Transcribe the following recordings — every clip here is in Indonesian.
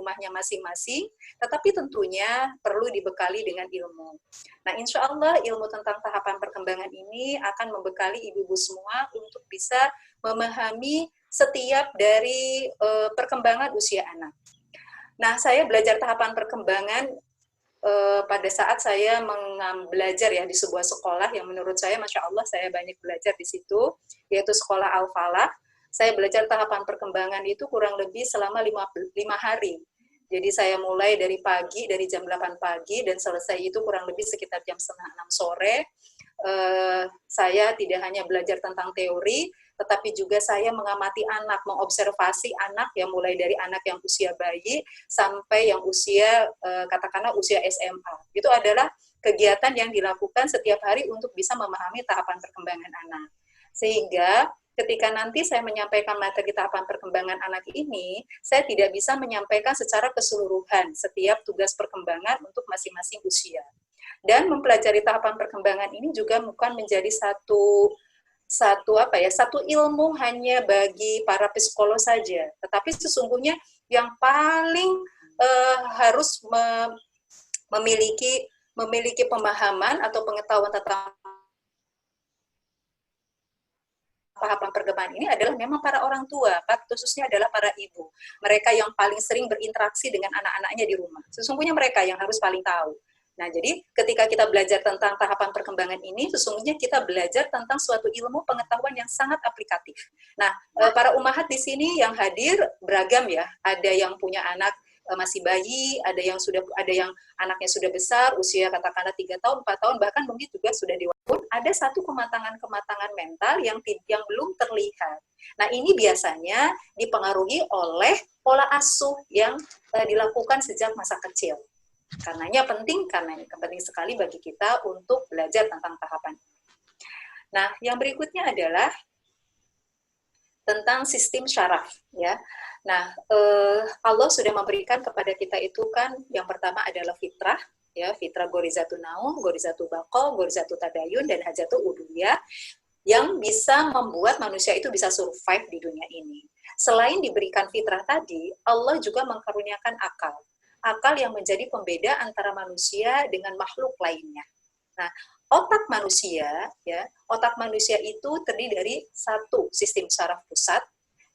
rumahnya masing-masing, tetapi tentunya perlu dibekali dengan ilmu. Nah, insya Allah ilmu tentang tahapan perkembangan ini akan membekali ibu-ibu semua untuk bisa memahami setiap dari perkembangan usia anak. Nah, saya belajar tahapan perkembangan pada saat saya belajar ya di sebuah sekolah yang menurut saya Masya Allah saya banyak belajar di situ, yaitu sekolah Al-Falah. Saya belajar tahapan perkembangan itu kurang lebih selama 5 hari. Jadi saya mulai dari pagi, dari jam 8 pagi, dan selesai itu kurang lebih sekitar jam setengah 6 sore. Saya tidak hanya belajar tentang teori, tetapi juga saya mengamati anak, mengobservasi anak yang mulai dari anak yang usia bayi sampai yang usia katakanlah usia SMA. Itu adalah kegiatan yang dilakukan setiap hari untuk bisa memahami tahapan perkembangan anak. Sehingga ketika nanti saya menyampaikan materi tahapan perkembangan anak ini, saya tidak bisa menyampaikan secara keseluruhan setiap tugas perkembangan untuk masing-masing usia. Dan mempelajari tahapan perkembangan ini juga bukan menjadi satu ilmu hanya bagi para psikolog saja, tetapi sesungguhnya yang paling harus memiliki pemahaman atau pengetahuan tentang tahapan perkembangan ini adalah memang para orang tua, khususnya adalah para ibu. Mereka yang paling sering berinteraksi dengan anak-anaknya di rumah. Sesungguhnya mereka yang harus paling tahu. Nah, jadi ketika kita belajar tentang tahapan perkembangan ini, sesungguhnya kita belajar tentang suatu ilmu pengetahuan yang sangat aplikatif. Nah, para ummahat di sini yang hadir beragam ya. Ada yang punya anak masih bayi, ada yang anaknya sudah besar, usia katakanlah 3 tahun, 4 tahun, bahkan mungkin juga sudah dewasa. Ada satu kematangan mental yang belum terlihat. Nah, ini biasanya dipengaruhi oleh pola asuh yang dilakukan sejak masa kecil. Karenanya penting sekali bagi kita untuk belajar tentang tahapan. Nah, yang berikutnya adalah tentang sistem syaraf, ya. Nah, Allah sudah memberikan kepada kita itu kan yang pertama adalah fitrah, ya, fitrah gorizatun naum, gorizatun baqo, gorizatun tadayun, dan hajatul udhiyah, yang bisa membuat manusia itu bisa survive di dunia ini. Selain diberikan fitrah tadi, Allah juga mengkaruniakan akal yang menjadi pembeda antara manusia dengan makhluk lainnya. Nah, otak manusia itu terdiri dari satu sistem saraf pusat,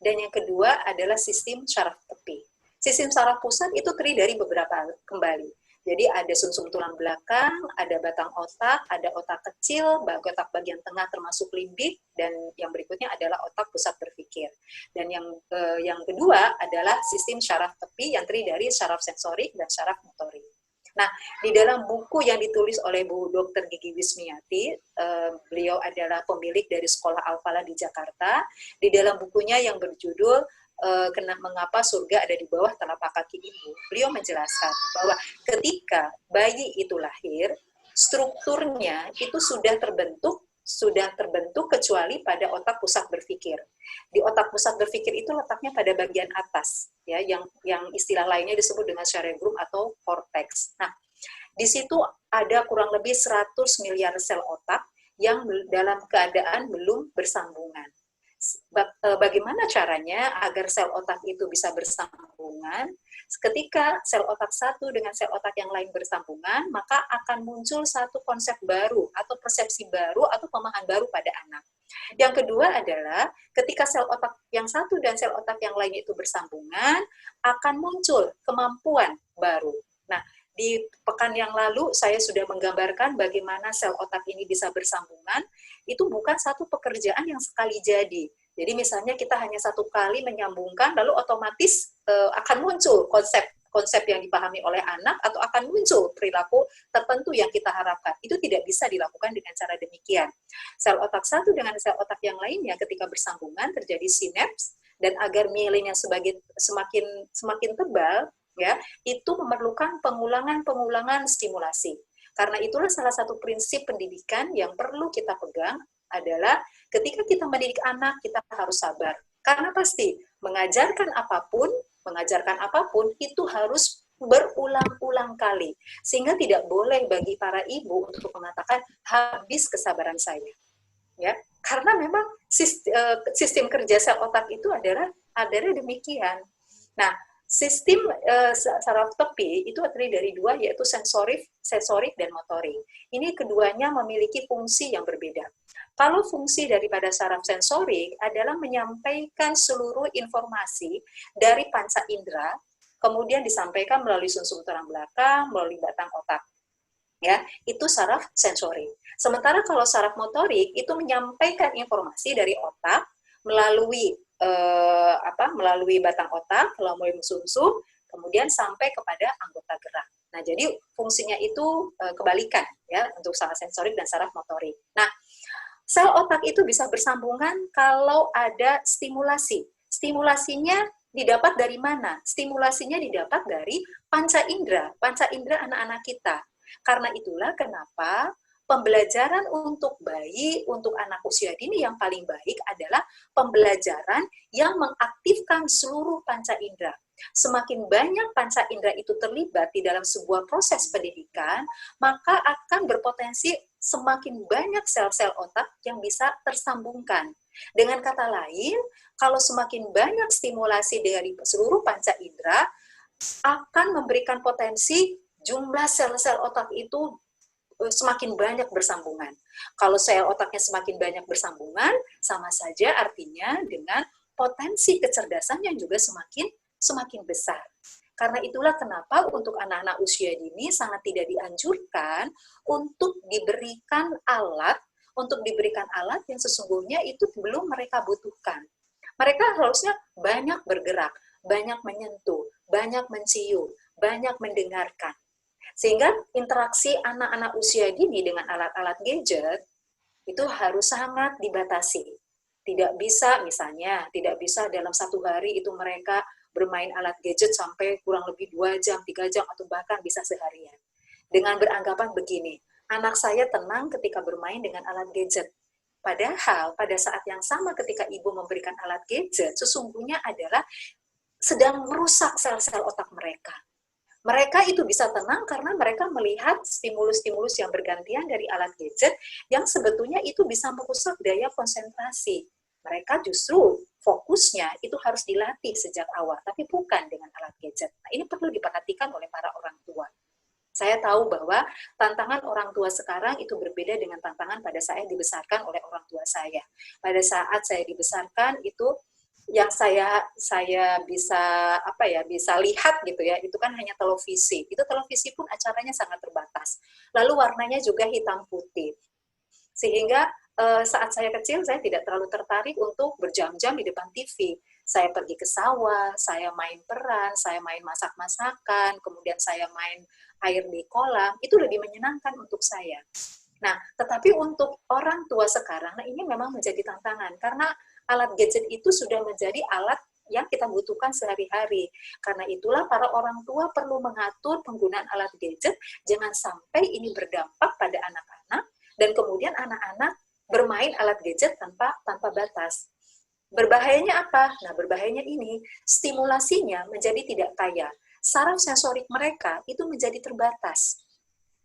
dan yang kedua adalah sistem saraf tepi. Sistem saraf pusat itu terdiri dari beberapa kembali. Jadi ada sumsum tulang belakang, ada batang otak, ada otak kecil, otak bagian tengah termasuk limbik, dan yang berikutnya adalah otak pusat berpikir. Dan yang kedua adalah sistem syaraf tepi yang terdiri dari syaraf sensorik dan syaraf motorik. Nah, di dalam buku yang ditulis oleh Bu Dr. Gigi Wismiati, beliau adalah pemilik dari Sekolah Al-Falah di Jakarta. Di dalam bukunya yang berjudul Mengapa Surga Ada di Bawah Telapak Kaki Ibu, beliau menjelaskan bahwa ketika bayi itu lahir, strukturnya itu sudah terbentuk kecuali pada otak pusat berpikir. Di otak pusat berpikir itu letaknya pada bagian atas, ya, yang istilah lainnya disebut dengan cerebrum atau cortex. Nah, di situ ada kurang lebih 100 miliar sel otak yang dalam keadaan belum bersambungan. Bagaimana caranya agar sel otak itu bisa bersambungan? Ketika sel otak satu dengan sel otak yang lain bersambungan, maka akan muncul satu konsep baru atau persepsi baru atau pemahaman baru pada anak. Yang kedua adalah ketika sel otak yang satu dan sel otak yang lain itu bersambungan, akan muncul kemampuan baru. Nah, di pekan yang lalu saya sudah menggambarkan bagaimana sel otak ini bisa bersambungan. Itu bukan satu pekerjaan yang sekali jadi. Jadi misalnya kita hanya satu kali menyambungkan, lalu otomatis akan muncul konsep yang dipahami oleh anak, atau akan muncul perilaku tertentu yang kita harapkan. Itu tidak bisa dilakukan dengan cara demikian. Sel otak satu dengan sel otak yang lainnya ketika bersambungan terjadi sinaps, dan agar mielinnya semakin tebal, ya, itu memerlukan pengulangan stimulasi. Karena itulah salah satu prinsip pendidikan yang perlu kita pegang adalah ketika kita mendidik anak, kita harus sabar. Karena pasti mengajarkan apapun itu harus berulang-ulang kali. Sehingga tidak boleh bagi para ibu untuk mengatakan habis kesabaran saya. Ya, karena memang sistem kerja sel otak itu adalah demikian. Nah, Sistem saraf tepi itu terdiri dari dua, yaitu sensorik dan motorik. Ini keduanya memiliki fungsi yang berbeda. Kalau fungsi daripada saraf sensorik adalah menyampaikan seluruh informasi dari panca indera, kemudian disampaikan melalui sumsum tulang belakang, melalui batang otak. Ya, itu saraf sensorik. Sementara kalau saraf motorik itu menyampaikan informasi dari otak melalui melalui batang otak, melalui sumsum, kemudian sampai kepada anggota gerak. Nah, jadi fungsinya itu kebalikan ya untuk saraf sensorik dan saraf motorik. Nah, sel otak itu bisa bersambungan kalau ada stimulasi. Stimulasinya didapat dari mana? Stimulasinya didapat dari panca indera anak-anak kita. Karena itulah kenapa pembelajaran untuk bayi, untuk anak usia dini yang paling baik adalah pembelajaran yang mengaktifkan seluruh panca indera. Semakin banyak panca indera itu terlibat di dalam sebuah proses pendidikan, maka akan berpotensi semakin banyak sel-sel otak yang bisa tersambungkan. Dengan kata lain, kalau semakin banyak stimulasi dari seluruh panca indera, akan memberikan potensi jumlah sel-sel otak itu semakin banyak bersambungan. Kalau sel otaknya semakin banyak bersambungan, sama saja artinya dengan potensi kecerdasan yang juga semakin besar. Karena itulah kenapa untuk anak-anak usia dini sangat tidak dianjurkan untuk diberikan alat yang sesungguhnya itu belum mereka butuhkan. Mereka harusnya banyak bergerak, banyak menyentuh, banyak mencium, banyak mendengarkan. Sehingga interaksi anak-anak usia dini dengan alat-alat gadget itu harus sangat dibatasi. Tidak bisa dalam satu hari itu mereka bermain alat gadget sampai kurang lebih 2 jam, 3 jam, atau bahkan bisa seharian. Dengan beranggapan begini, anak saya tenang ketika bermain dengan alat gadget. Padahal pada saat yang sama ketika ibu memberikan alat gadget, sesungguhnya adalah sedang merusak sel-sel otak mereka. Mereka itu bisa tenang karena mereka melihat stimulus-stimulus yang bergantian dari alat gadget yang sebetulnya itu bisa merusak daya konsentrasi. Mereka justru fokusnya itu harus dilatih sejak awal, tapi bukan dengan alat gadget. Nah, ini perlu diperhatikan oleh para orang tua. Saya tahu bahwa tantangan orang tua sekarang itu berbeda dengan tantangan pada saat dibesarkan oleh orang tua saya. Pada saat saya dibesarkan itu yang saya bisa lihat gitu ya, itu kan hanya televisi. Itu televisi pun acaranya sangat terbatas. Lalu warnanya juga hitam putih. Sehingga saat saya kecil saya tidak terlalu tertarik untuk berjam-jam di depan TV. Saya pergi ke sawah, saya main peran, saya main masak-masakan, kemudian saya main air di kolam, itu lebih menyenangkan untuk saya. Nah, tetapi untuk orang tua sekarang, nah ini memang menjadi tantangan, karena alat gadget itu sudah menjadi alat yang kita butuhkan sehari-hari. Karena itulah para orang tua perlu mengatur penggunaan alat gadget, jangan sampai ini berdampak pada anak-anak, dan kemudian anak-anak bermain alat gadget tanpa batas. Berbahayanya apa? Nah, berbahayanya ini, stimulasinya menjadi tidak kaya. Saraf sensorik mereka itu menjadi terbatas.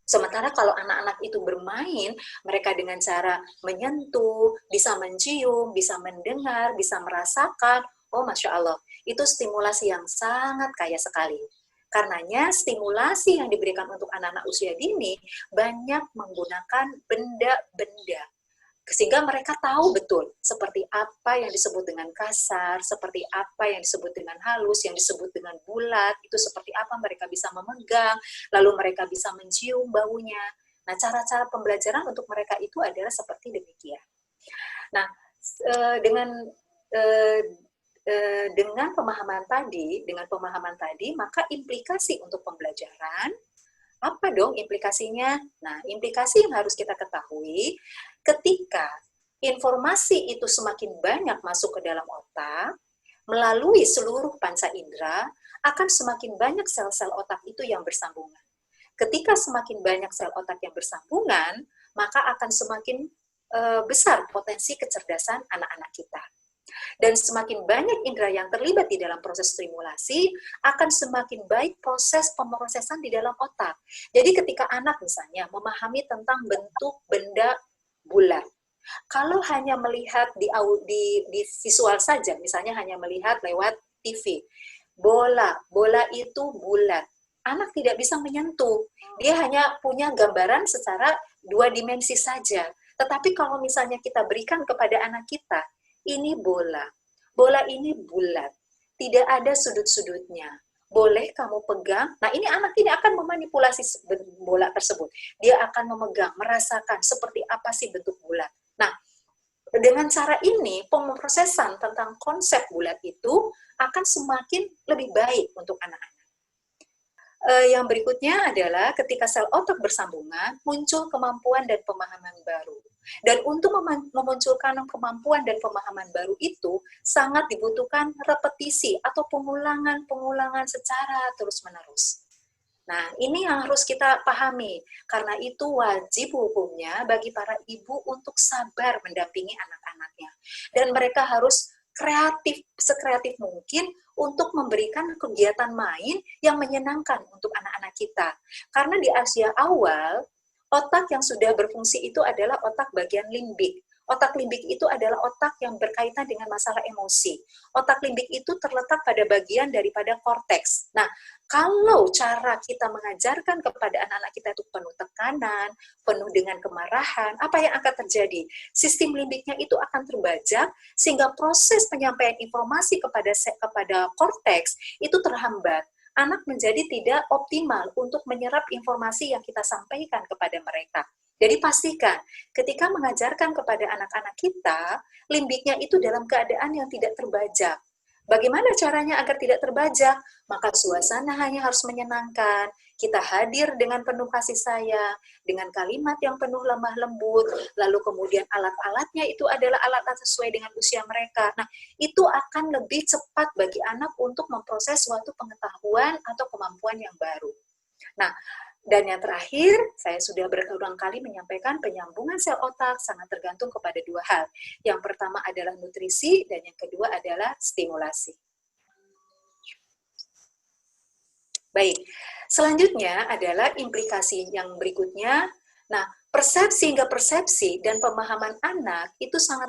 Sementara kalau anak-anak itu bermain, mereka dengan cara menyentuh, bisa mencium, bisa mendengar, bisa merasakan, oh Masya Allah, itu stimulasi yang sangat kaya sekali. Karenanya stimulasi yang diberikan untuk anak-anak usia dini banyak menggunakan benda-benda. Sehingga mereka tahu betul seperti apa yang disebut dengan kasar, seperti apa yang disebut dengan halus, yang disebut dengan bulat, itu seperti apa mereka bisa memegang, lalu mereka bisa mencium baunya. Nah, cara-cara pembelajaran untuk mereka itu adalah seperti demikian. Nah, dengan pemahaman tadi, maka implikasi untuk pembelajaran, apa dong implikasinya? Nah, implikasi yang harus kita ketahui, ketika informasi itu semakin banyak masuk ke dalam otak, melalui seluruh panca indera, akan semakin banyak sel-sel otak itu yang bersambungan. Ketika semakin banyak sel otak yang bersambungan, maka akan semakin besar potensi kecerdasan anak-anak kita. Dan semakin banyak indera yang terlibat di dalam proses stimulasi, akan semakin baik proses pemrosesan di dalam otak. Jadi ketika anak misalnya memahami tentang bentuk benda bulat, kalau hanya melihat di visual saja, misalnya hanya melihat lewat TV, bola itu bulat. Anak tidak bisa menyentuh. Dia hanya punya gambaran secara 2 dimensi saja. Tetapi kalau misalnya kita berikan kepada anak kita, ini bola. Bola ini bulat. Tidak ada sudut-sudutnya. Boleh kamu pegang. Nah, ini anak tidak akan memanipulasi bola tersebut. Dia akan memegang, merasakan seperti apa sih bentuk bulat. Nah, dengan cara ini, pemrosesan tentang konsep bulat itu akan semakin lebih baik untuk anak-anak. Yang berikutnya adalah ketika sel otak bersambungan, muncul kemampuan dan pemahaman baru. Dan untuk memunculkan kemampuan dan pemahaman baru itu, sangat dibutuhkan repetisi atau pengulangan-pengulangan secara terus-menerus. Nah, ini yang harus kita pahami. Karena itu wajib hukumnya bagi para ibu untuk sabar mendampingi anak-anaknya. Dan mereka harus kreatif, sekreatif mungkin untuk memberikan kegiatan main yang menyenangkan untuk anak-anak kita. Karena di usia awal, otak yang sudah berfungsi itu adalah otak bagian limbik. Otak limbik itu adalah otak yang berkaitan dengan masalah emosi. Otak limbik itu terletak pada bagian daripada korteks. Nah, kalau cara kita mengajarkan kepada anak-anak kita itu penuh tekanan, penuh dengan kemarahan, apa yang akan terjadi? Sistem limbiknya itu akan terbajak, sehingga proses penyampaian informasi kepada korteks itu terhambat. Anak menjadi tidak optimal untuk menyerap informasi yang kita sampaikan kepada mereka. Jadi pastikan ketika mengajarkan kepada anak-anak kita, limbiknya itu dalam keadaan yang tidak terbajak. Bagaimana caranya agar tidak terbajak? Maka suasana hanya harus menyenangkan, kita hadir dengan penuh kasih sayang, dengan kalimat yang penuh lemah lembut, lalu kemudian alat-alatnya itu adalah alat-alat sesuai dengan usia mereka. Nah, itu akan lebih cepat bagi anak untuk memproses suatu pengetahuan atau kemampuan yang baru. Nah, dan yang terakhir, saya sudah berulang kali menyampaikan penyambungan sel otak sangat tergantung kepada 2 hal. Yang pertama adalah nutrisi, dan yang kedua adalah stimulasi. Baik, selanjutnya adalah implikasi yang berikutnya. Nah, persepsi hingga persepsi dan pemahaman anak itu sangat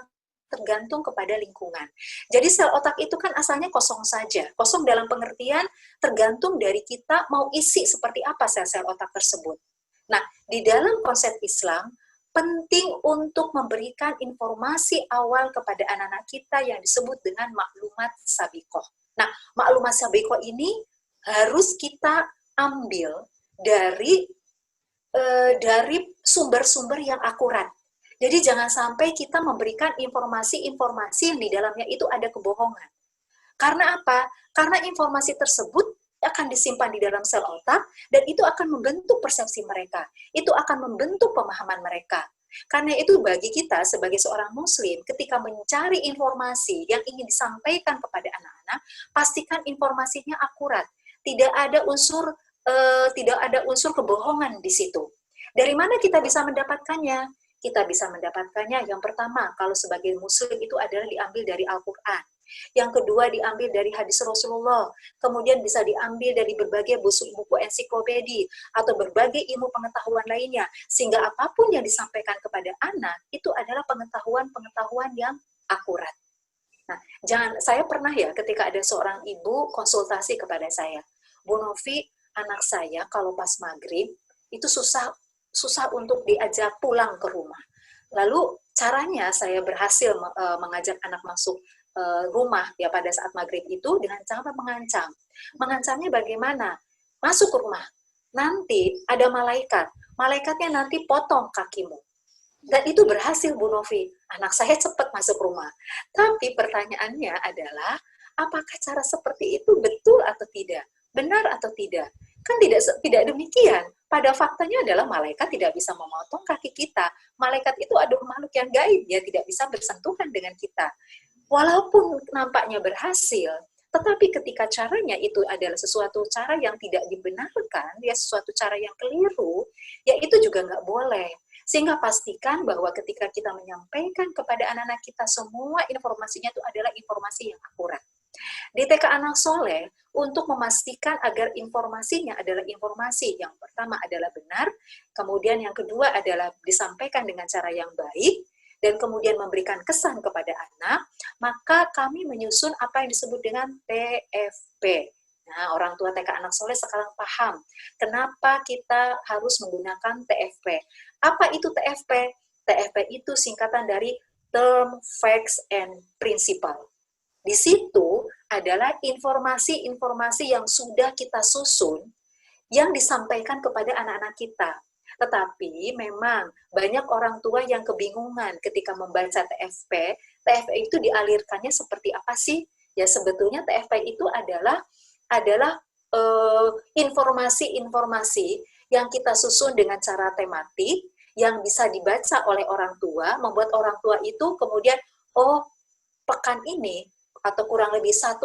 tergantung kepada lingkungan. Jadi sel otak itu kan asalnya kosong saja. Kosong dalam pengertian tergantung dari kita mau isi seperti apa sel-sel otak tersebut. Nah, di dalam konsep Islam, penting untuk memberikan informasi awal kepada anak-anak kita yang disebut dengan maklumat sabikoh. Nah, maklumat sabikoh ini harus kita ambil dari sumber-sumber yang akurat. Jadi jangan sampai kita memberikan informasi-informasi yang di dalamnya itu ada kebohongan. Karena apa? Karena informasi tersebut akan disimpan di dalam sel otak dan itu akan membentuk persepsi mereka. Itu akan membentuk pemahaman mereka. Karena itu bagi kita sebagai seorang muslim, ketika mencari informasi yang ingin disampaikan kepada anak-anak, pastikan informasinya akurat. Tidak ada unsur kebohongan di situ. Dari mana kita bisa mendapatkannya? Kita bisa mendapatkannya yang pertama, kalau sebagai muslim itu adalah diambil dari Al-Quran. Yang kedua diambil dari hadis Rasulullah. Kemudian bisa diambil dari berbagai buku ensiklopedi atau berbagai ilmu pengetahuan lainnya. Sehingga apapun yang disampaikan kepada anak, itu adalah pengetahuan-pengetahuan yang akurat. Nah, saya pernah ya ketika ada seorang ibu konsultasi kepada saya, Bu Novi, anak saya kalau pas maghrib itu susah untuk diajak pulang ke rumah. Lalu caranya saya berhasil mengajak anak masuk rumah ya pada saat maghrib itu dengan cara mengancam. Mengancamnya bagaimana? Masuk ke rumah, nanti ada malaikat. Malaikatnya nanti potong kakimu. Dan itu berhasil, Bu Novi. Anak saya cepat masuk rumah. Tapi pertanyaannya adalah, apakah cara seperti itu betul atau tidak? Benar atau tidak? Kan tidak demikian. Pada faktanya adalah malaikat tidak bisa memotong kaki kita. Malaikat itu adalah makhluk yang gaib, dia tidak bisa bersentuhan dengan kita. Walaupun nampaknya berhasil, tetapi ketika caranya itu adalah sesuatu cara yang tidak dibenarkan, ya sesuatu cara yang keliru, ya itu juga nggak boleh. Sehingga pastikan bahwa ketika kita menyampaikan kepada anak-anak kita semua informasinya itu adalah informasi yang akurat. Di TK Anak Soleh, untuk memastikan agar informasinya adalah informasi yang pertama adalah benar, kemudian yang kedua adalah disampaikan dengan cara yang baik, dan kemudian memberikan kesan kepada anak, maka kami menyusun apa yang disebut dengan TFP. Nah, orang tua TK Anak Soleh sekarang paham kenapa kita harus menggunakan TFP. Apa itu TFP? TFP itu singkatan dari Term, Facts, and Principle. Di situ adalah informasi-informasi yang sudah kita susun yang disampaikan kepada anak-anak kita. Tetapi memang banyak orang tua yang kebingungan ketika membaca TFP. TFP itu dialirkannya seperti apa sih? Ya sebetulnya TFP itu adalah informasi-informasi yang kita susun dengan cara tematik yang bisa dibaca oleh orang tua, membuat orang tua itu kemudian, oh pekan ini atau kurang lebih 1-3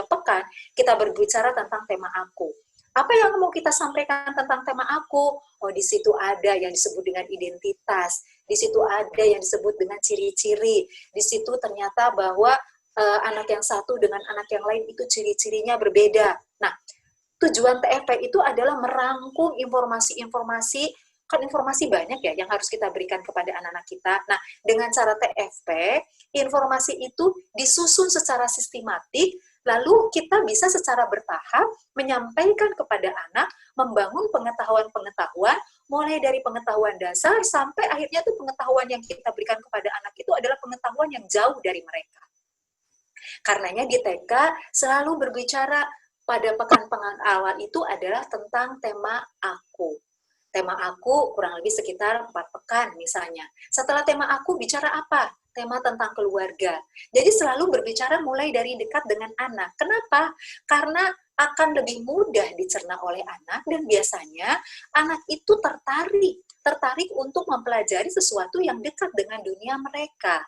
pekan kita berbicara tentang tema aku. Apa yang mau kita sampaikan tentang tema aku? Oh, di situ ada yang disebut dengan identitas, di situ ada yang disebut dengan ciri-ciri, di situ ternyata bahwa anak yang satu dengan anak yang lain itu ciri-cirinya berbeda. Nah, tujuan TFP itu adalah merangkum informasi-informasi, kan informasi banyak ya yang harus kita berikan kepada anak-anak kita. Nah, dengan cara TFP, informasi itu disusun secara sistematik, lalu kita bisa secara bertahap menyampaikan kepada anak, membangun pengetahuan-pengetahuan, mulai dari pengetahuan dasar sampai akhirnya tuh pengetahuan yang kita berikan kepada anak itu adalah pengetahuan yang jauh dari mereka. Karenanya di TK selalu berbicara pada pekan-pekan awal itu adalah tentang tema aku. Tema aku kurang lebih sekitar 4 pekan misalnya. Setelah tema aku bicara apa? Tema tentang keluarga. Jadi selalu berbicara mulai dari dekat dengan anak. Kenapa? Karena akan lebih mudah dicerna oleh anak dan biasanya anak itu tertarik untuk mempelajari sesuatu yang dekat dengan dunia mereka.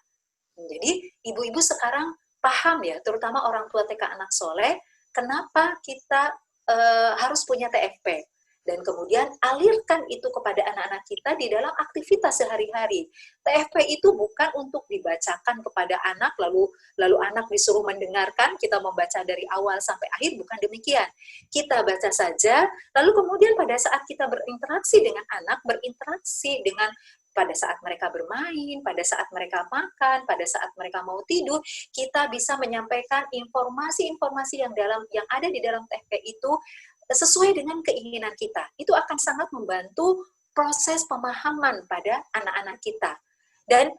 Jadi ibu-ibu sekarang paham ya, terutama orang tua TK Anak Soleh, kenapa kita harus punya TFP. Dan kemudian alirkan itu kepada anak-anak kita di dalam aktivitas sehari-hari. TFP itu bukan untuk dibacakan kepada anak, lalu anak disuruh mendengarkan, kita membaca dari awal sampai akhir, bukan demikian. Kita baca saja, lalu kemudian pada saat kita berinteraksi dengan anak, berinteraksi dengan pada saat mereka bermain, pada saat mereka makan, pada saat mereka mau tidur, kita bisa menyampaikan informasi-informasi yang ada di dalam TFP itu sesuai dengan keinginan kita. Itu akan sangat membantu proses pemahaman pada anak-anak kita. Dan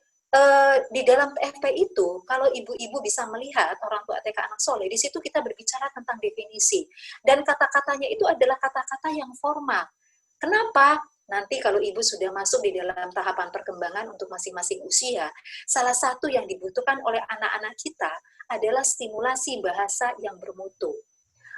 di dalam TFP itu, kalau ibu-ibu bisa melihat orang tua TK Anak Soleh, di situ kita berbicara tentang definisi. Dan kata-katanya itu adalah kata-kata yang formal. Kenapa? Nanti kalau ibu sudah masuk di dalam tahapan perkembangan untuk masing-masing usia, salah satu yang dibutuhkan oleh anak-anak kita adalah stimulasi bahasa yang bermutu.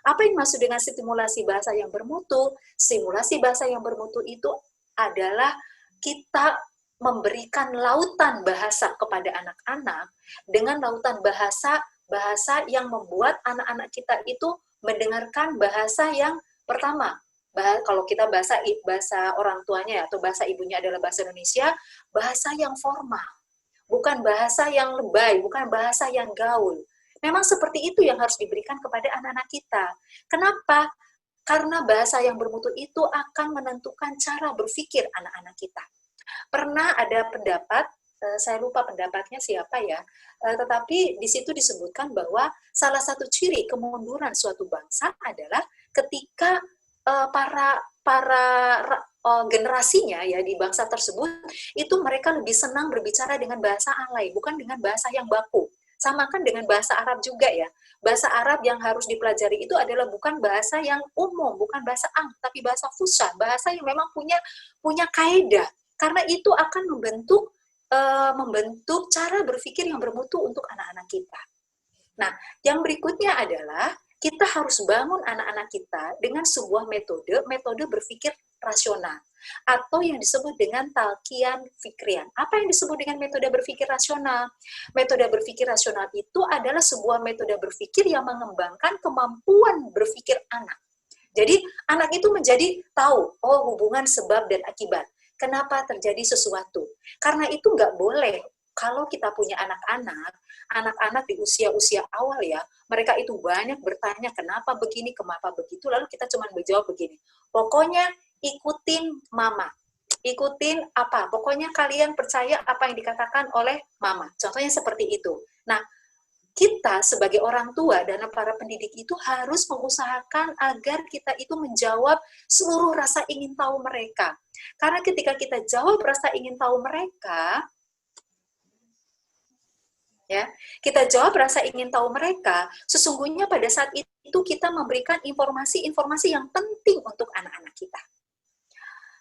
Apa yang maksud dengan stimulasi bahasa yang bermutu? Stimulasi bahasa yang bermutu itu adalah kita memberikan lautan bahasa kepada anak-anak dengan lautan bahasa yang membuat anak-anak kita itu mendengarkan bahasa yang pertama. Kalau kita bahasa orang tuanya atau bahasa ibunya adalah bahasa Indonesia, bahasa yang formal. Bukan bahasa yang lebay, bukan bahasa yang gaul. Memang seperti itu yang harus diberikan kepada anak-anak kita. Kenapa? Karena bahasa yang bermutu itu akan menentukan cara berpikir anak-anak kita. Pernah ada pendapat, saya lupa pendapatnya siapa ya, tetapi di situ disebutkan bahwa salah satu ciri kemunduran suatu bangsa adalah ketika para generasinya ya di bangsa tersebut itu mereka lebih senang berbicara dengan bahasa alay, bukan dengan bahasa yang baku. Samakan dengan bahasa Arab juga ya. Bahasa Arab yang harus dipelajari itu adalah bukan bahasa yang umum, bukan bahasa tapi bahasa fusha, bahasa yang memang punya kaidah. Karena itu akan membentuk cara berpikir yang bermutu untuk anak-anak kita. Nah, yang berikutnya adalah kita harus bangun anak-anak kita dengan sebuah metode berpikir rasional atau yang disebut dengan talqiyan fikrian. Apa yang disebut dengan metode berpikir rasional? Metode berpikir rasional itu adalah sebuah metode berpikir yang mengembangkan kemampuan berpikir anak. Jadi anak itu menjadi tahu, oh hubungan sebab dan akibat. Kenapa terjadi sesuatu? Karena itu nggak boleh. Kalau kita punya anak-anak di usia-usia awal ya, mereka itu banyak bertanya kenapa begini, kenapa begitu, lalu kita cuma menjawab begini. Pokoknya ikutin mama. Ikutin apa? Pokoknya kalian percaya apa yang dikatakan oleh mama. Contohnya seperti itu. Nah, kita sebagai orang tua dan para pendidik itu harus mengusahakan agar kita itu menjawab seluruh rasa ingin tahu mereka. Karena ketika kita jawab rasa ingin tahu mereka, ya, kita jawab rasa ingin tahu mereka, sesungguhnya pada saat itu kita memberikan informasi-informasi yang penting untuk anak-anak kita.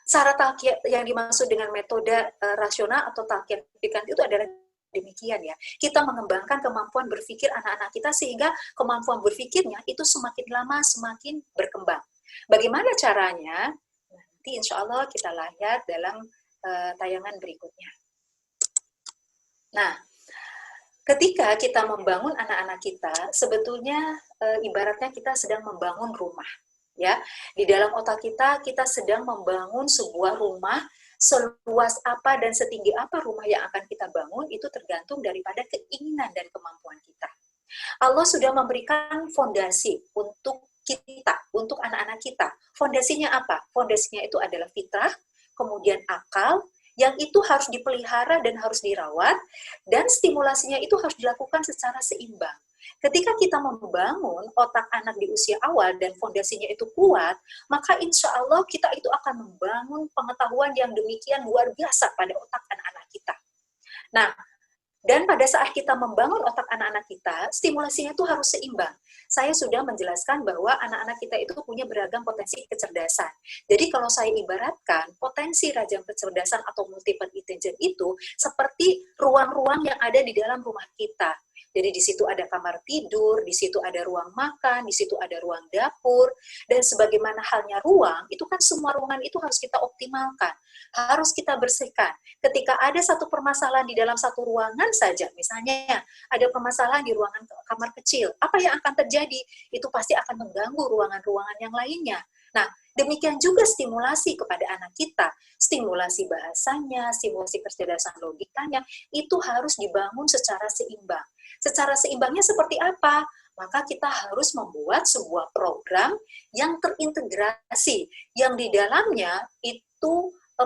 Cara talqiyah yang dimaksud dengan metode rasional atau talqiyah itu adalah demikian ya. Kita mengembangkan kemampuan berpikir anak-anak kita sehingga kemampuan berpikirnya itu semakin lama semakin berkembang. Bagaimana caranya? Nanti insya Allah kita lihat dalam tayangan berikutnya. Nah, ketika kita membangun anak-anak kita, sebetulnya ibaratnya kita sedang membangun rumah. Ya, di dalam otak kita sedang membangun sebuah rumah. Seluas apa dan setinggi apa rumah yang akan kita bangun itu tergantung daripada keinginan dan kemampuan kita. Allah sudah memberikan fondasi untuk kita, untuk anak-anak kita. Fondasinya apa? Fondasinya itu adalah fitrah, kemudian akal, yang itu harus dipelihara dan harus dirawat, dan stimulasinya itu harus dilakukan secara seimbang. Ketika kita membangun otak anak di usia awal dan fondasinya itu kuat, maka insya Allah kita itu akan membangun pengetahuan yang demikian luar biasa pada otak anak-anak kita. Nah, dan pada saat kita membangun otak anak-anak kita, stimulasinya itu harus seimbang. Saya sudah menjelaskan bahwa anak-anak kita itu punya beragam potensi kecerdasan. Jadi kalau saya ibaratkan, potensi ragam kecerdasan atau multiple intelligence itu seperti ruang-ruang yang ada di dalam rumah kita. Jadi di situ ada kamar tidur, di situ ada ruang makan, di situ ada ruang dapur, dan sebagaimana halnya ruang, itu kan semua ruangan itu harus kita optimalkan, harus kita bersihkan. Ketika ada satu permasalahan di dalam satu ruangan saja, misalnya ada permasalahan di ruangan kamar kecil, apa yang akan terjadi? Itu pasti akan mengganggu ruangan-ruangan yang lainnya. Nah, demikian juga stimulasi kepada anak kita, stimulasi bahasanya, stimulasi kecerdasan logikanya, itu harus dibangun secara seimbang. Secara seimbangnya seperti apa? Maka kita harus membuat sebuah program yang terintegrasi, yang di dalamnya itu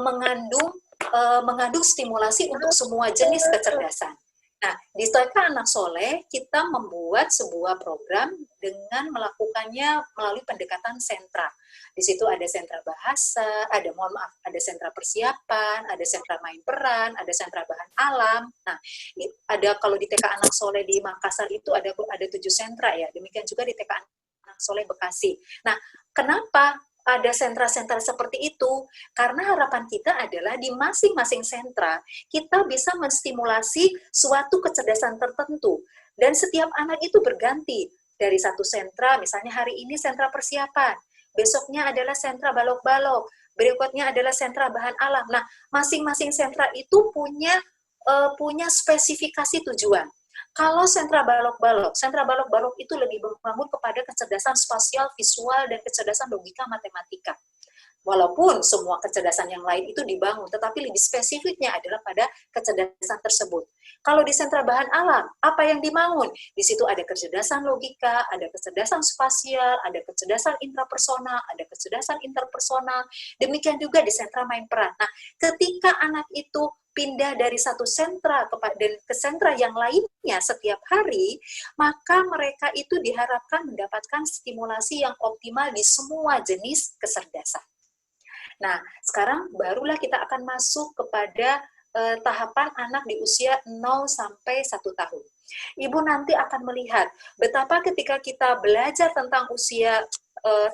mengandung stimulasi untuk semua jenis kecerdasan. Nah, di TK Anak Soleh, kita membuat sebuah program dengan melakukannya melalui pendekatan sentra. Di situ ada sentra bahasa, ada sentra persiapan, ada sentra main peran, ada sentra bahan alam. Nah, ada kalau di TK Anak Soleh di Makassar itu ada 7 sentra ya. Demikian juga di TK Anak Soleh Bekasi. Nah, kenapa ada sentra-sentra seperti itu? Karena harapan kita adalah di masing-masing sentra kita bisa menstimulasi suatu kecerdasan tertentu, dan setiap anak itu berganti dari satu sentra. Misalnya hari ini sentra persiapan, besoknya adalah sentra balok-balok, berikutnya adalah sentra bahan alam. Nah, masing-masing sentra itu punya spesifikasi tujuan. Kalau sentra balok-balok itu lebih membangun kepada kecerdasan spasial, visual, dan kecerdasan logika matematika. Walaupun semua kecerdasan yang lain itu dibangun, tetapi lebih spesifiknya adalah pada kecerdasan tersebut. Kalau di sentra bahan alam, apa yang dibangun? Di situ ada kecerdasan logika, ada kecerdasan spasial, ada kecerdasan intrapersonal, ada kecerdasan interpersonal. Demikian juga di sentra main peran. Nah, ketika anak itu pindah dari satu sentra ke sentra yang lainnya setiap hari, maka mereka itu diharapkan mendapatkan stimulasi yang optimal di semua jenis kecerdasan. Nah, sekarang barulah kita akan masuk kepada tahapan anak di usia 0 sampai 1 tahun. Ibu nanti akan melihat betapa ketika kita belajar tentang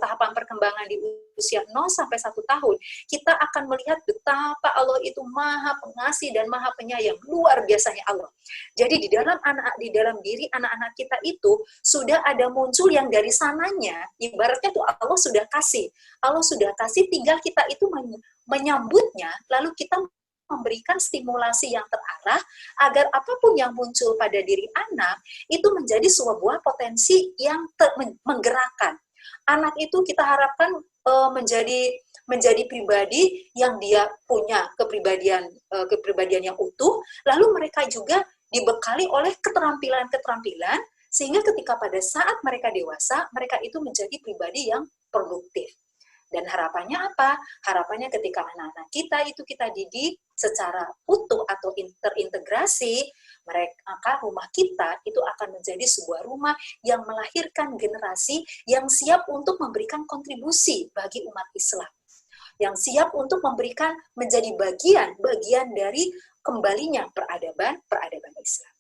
tahapan perkembangan di usia 0 sampai 1 tahun, kita akan melihat betapa Allah itu Maha Pengasih dan Maha Penyayang, luar biasanya Allah. Jadi di dalam diri anak-anak kita itu sudah ada muncul yang dari sananya, ibaratnya tuh Allah sudah kasih, tinggal kita itu menyambutnya, lalu kita memberikan stimulasi yang terarah agar apapun yang muncul pada diri anak itu menjadi sebuah potensi yang menggerakkan. Anak itu kita harapkan menjadi pribadi yang dia punya kepribadian yang utuh, lalu mereka juga dibekali oleh keterampilan-keterampilan sehingga ketika pada saat mereka dewasa, mereka itu menjadi pribadi yang produktif. Dan harapannya apa? Harapannya ketika anak-anak kita itu kita didik secara utuh atau terintegrasi, maka rumah kita itu akan menjadi sebuah rumah yang melahirkan generasi yang siap untuk memberikan kontribusi bagi umat Islam, yang siap untuk memberikan menjadi bagian dari kembalinya peradaban Islam.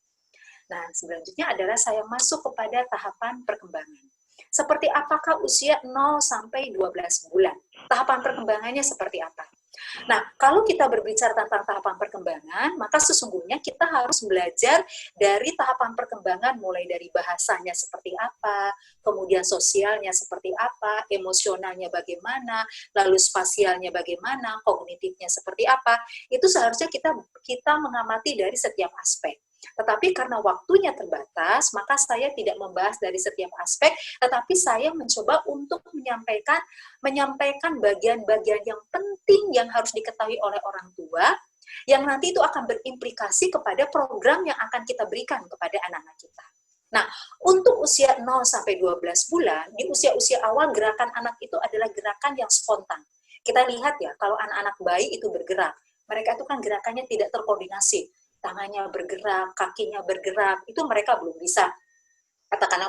Nah, selanjutnya adalah saya masuk kepada tahapan perkembangan. Seperti apakah usia 0 sampai 12 bulan? Tahapan perkembangannya seperti apa? Nah, kalau kita berbicara tentang tahapan perkembangan, maka sesungguhnya kita harus belajar dari tahapan perkembangan mulai dari bahasanya seperti apa, kemudian sosialnya seperti apa, emosionalnya bagaimana, lalu spasialnya bagaimana, kognitifnya seperti apa. Itu seharusnya kita mengamati dari setiap aspek. Tetapi karena waktunya terbatas, maka saya tidak membahas dari setiap aspek, tetapi saya mencoba untuk menyampaikan bagian-bagian yang penting yang harus diketahui oleh orang tua, yang nanti itu akan berimplikasi kepada program yang akan kita berikan kepada anak-anak kita. Nah, untuk usia 0 sampai 12 bulan, di usia-usia awal gerakan anak itu adalah gerakan yang spontan. Kita lihat ya, kalau anak-anak bayi itu bergerak, mereka itu kan gerakannya tidak terkoordinasi. Tangannya bergerak, kakinya bergerak, itu mereka belum bisa katakanlah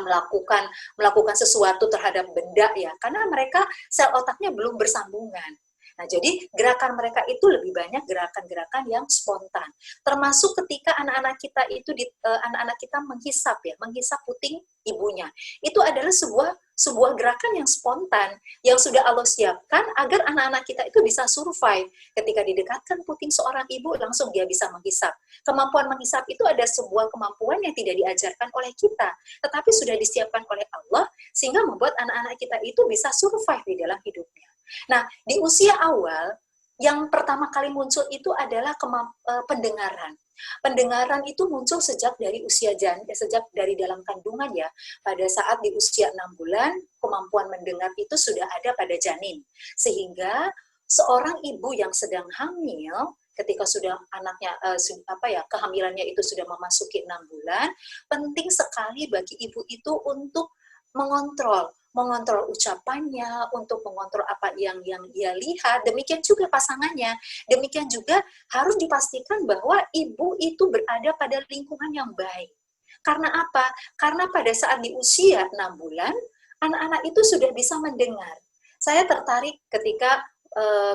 melakukan sesuatu terhadap benda ya, karena mereka sel otaknya belum bersambungan. Nah, jadi gerakan mereka itu lebih banyak gerakan-gerakan yang spontan. Termasuk ketika anak-anak kita itu anak-anak kita menghisap puting ibunya. Itu adalah sebuah gerakan yang spontan yang sudah Allah siapkan agar anak-anak kita itu bisa survive. Ketika didekatkan puting seorang ibu, langsung dia bisa menghisap. Kemampuan menghisap itu ada sebuah kemampuan yang tidak diajarkan oleh kita, tetapi sudah disiapkan oleh Allah sehingga membuat anak-anak kita itu bisa survive di dalam hidupnya. Nah, di usia awal, yang pertama kali muncul itu adalah pendengaran. Pendengaran itu muncul sejak dari dalam kandungan ya. Pada saat di usia 6 bulan, kemampuan mendengar itu sudah ada pada janin. Sehingga seorang ibu yang sedang hamil, ketika sudah anaknya kehamilannya itu sudah memasuki 6 bulan, penting sekali bagi ibu itu untuk mengontrol ucapannya, untuk mengontrol apa yang ia lihat, demikian juga pasangannya. Demikian juga harus dipastikan bahwa ibu itu berada pada lingkungan yang baik. Karena apa? Karena pada saat di usia 6 bulan, anak-anak itu sudah bisa mendengar. Saya tertarik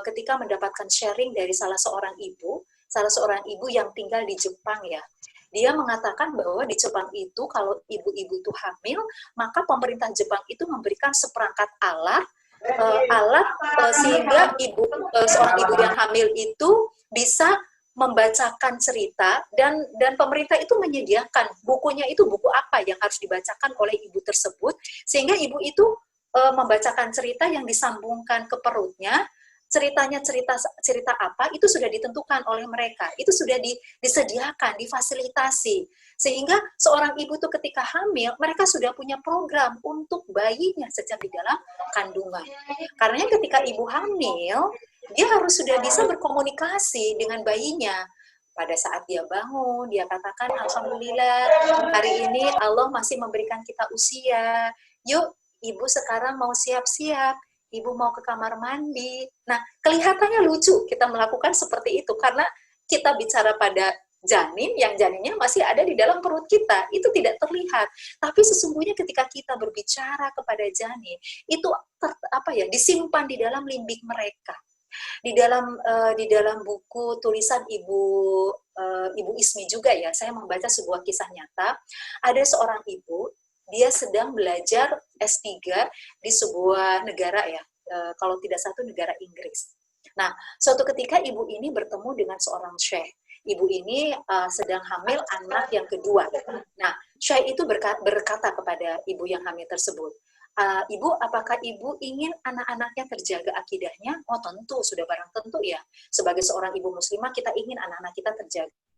ketika mendapatkan sharing dari salah seorang ibu yang tinggal di Jepang ya. Dia mengatakan bahwa di Jepang itu kalau ibu-ibu itu hamil, maka pemerintah Jepang itu memberikan seperangkat alat sehingga seorang ibu yang hamil itu bisa membacakan cerita dan pemerintah itu menyediakan bukunya, itu buku apa yang harus dibacakan oleh ibu tersebut sehingga ibu itu membacakan cerita yang disambungkan ke perutnya. Ceritanya cerita apa itu sudah ditentukan oleh mereka, itu sudah disediakan, difasilitasi, sehingga seorang ibu itu ketika hamil mereka sudah punya program untuk bayinya sejak di dalam kandungan. Karena ketika ibu hamil dia harus sudah bisa berkomunikasi dengan bayinya. Pada saat dia bangun, dia katakan, alhamdulillah hari ini Allah masih memberikan kita usia, yuk ibu sekarang mau siap-siap, ibu mau ke kamar mandi. Nah, kelihatannya lucu kita melakukan seperti itu karena kita bicara pada janin, yang janinnya masih ada di dalam perut kita, itu tidak terlihat. Tapi sesungguhnya ketika kita berbicara kepada janin, itu disimpan di dalam limbik mereka. Di dalam buku tulisan Ibu Ismi juga ya, saya membaca sebuah kisah nyata. Ada seorang ibu, dia sedang belajar S3 di sebuah negara ya, kalau tidak satu negara Inggris. Nah, suatu ketika ibu ini bertemu dengan seorang syekh. Ibu ini sedang hamil anak yang kedua. Nah, syekh itu berkata kepada ibu yang hamil tersebut, Ibu, apakah ibu ingin anak-anaknya terjaga akidahnya? Oh tentu, sudah barang tentu ya. Sebagai seorang ibu muslimah, kita ingin anak-anak kita terjaga